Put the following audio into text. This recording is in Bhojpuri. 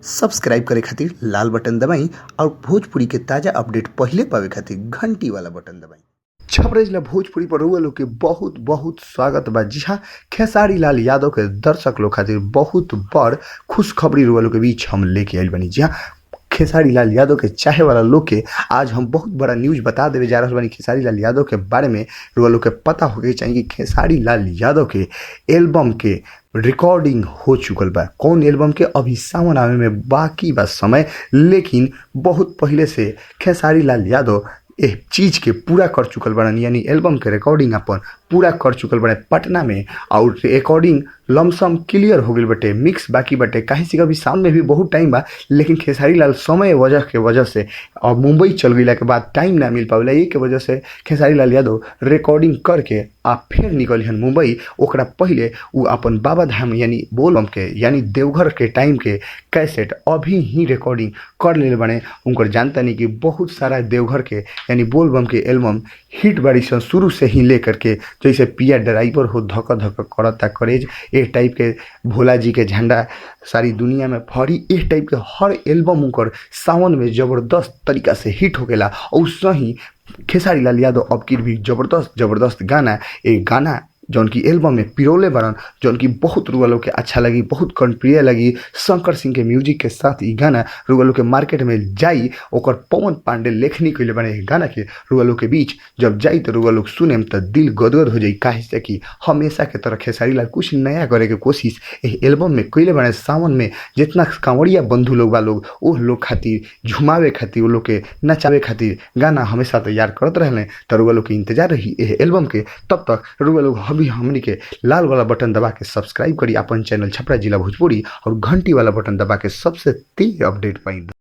सब्सक्राइब करे खातिर लाल बटन दबाई और भोजपुरी के ताजा अपडेट पहले पावे खातिर घंटी वाला बटन दबाई। छपरा जिला भोजपुरी पर रउआ लोग के बहुत बहुत स्वागत बा। जी हाँ, खेसारी लाल यादव के दर्शक लोग खातिर बहुत बड़ खुशखबरी रउआ लोग के बीच हम लेके आइल बनी। जी हाँ, खेसारी लाल यादव के चाहे वाला लोग के आज हम बहुत बड़ा न्यूज बता देवे जा रहा बानी। खेसारी लाल यादव के बारे में रउआ लोग के पता होके चाहिए कि खेसारी लाल यादव के एल्बम के रिकॉर्डिंग हो चुकल बा। कौन एल्बम के अभी सावन आवे में बाकी बा समय, लेकिन बहुत पहले से खेसारी लाल यादव ए चीज के पूरा कर चुकल बड़न, यानी एल्बम के रिकॉर्डिंग अपन पूरा कर चुकल बड़े पटना में। और रिकॉर्डिंग लमसम क्लियर हो गई बटे, मिक्स बाकी बटे। काहे से कभी साउंड में भी बहुत टाइम बा, लेकिन खेसारी लाल समय के वजह से और मुंबई चल गई के बाद टाइम ना मिल पावेला। ये के वजह से खेसारी लाल यादव रिकॉर्डिंग करके आ फिर निकल हन मुंबई। ओकरा पहले वो अपन बाबा धाम यानी बोलबम के यानी देवघर के टाइम के कैसेट अभी ही रिकॉर्डिंग कर ले बने। उनकर जानता नहीं कि बहुत सारा देवघर के यानी बोलबम के एल्बम हिट बाड़ी सन शुरू से ही लेकर के, जैसे पिया ड्राइवर हो, धक धक करता करेज, ए टाइप के भोला जी के झंडा सारी दुनिया में फहरी, इस टाइप के हर एल्बम उनकर सावन में जबरदस्त तरीका से हिट हो गया। और सही खेसारी लाल यादव अब की भी जबरदस्त गाना, एक गाना जौन की एल्बम में पिरोले बरन, जौन की बहुत रुआ लोग के अच्छा लगी, बहुत कंट्रिय लगी। शंकर सिंह के म्यूजिक के साथ ये गाना रुआ लोग के मार्केट में जाई, ओकर पवन पांडे लेखनी के लिए बने गाना के रुआ लोग के बीच जब जाई तो रुआ लोग सुने तो दिल गदगद हो जाई। काहे से कि हमेशा के तरह खेसारी लाल कुछ नया करे के कोशिश एल्बम में कैले बने। सावन में जितना कांवड़िया बंधु लोग बा लोग वो लोग खातिर झुमावे खातिर, वो लोग के नचावे खातिर गाना हमेशा तैयार करत रहले। तो रुआ लोग के इंतजार रही एल्बम के। तब तक रुआ लोग हमनी के लाल वाला बटन दबा के सब्सक्राइब करी अपन चैनल छपरा जिला भोजपुरी और घंटी वाला बटन दबा के सबसे तेज अपडेट पाई।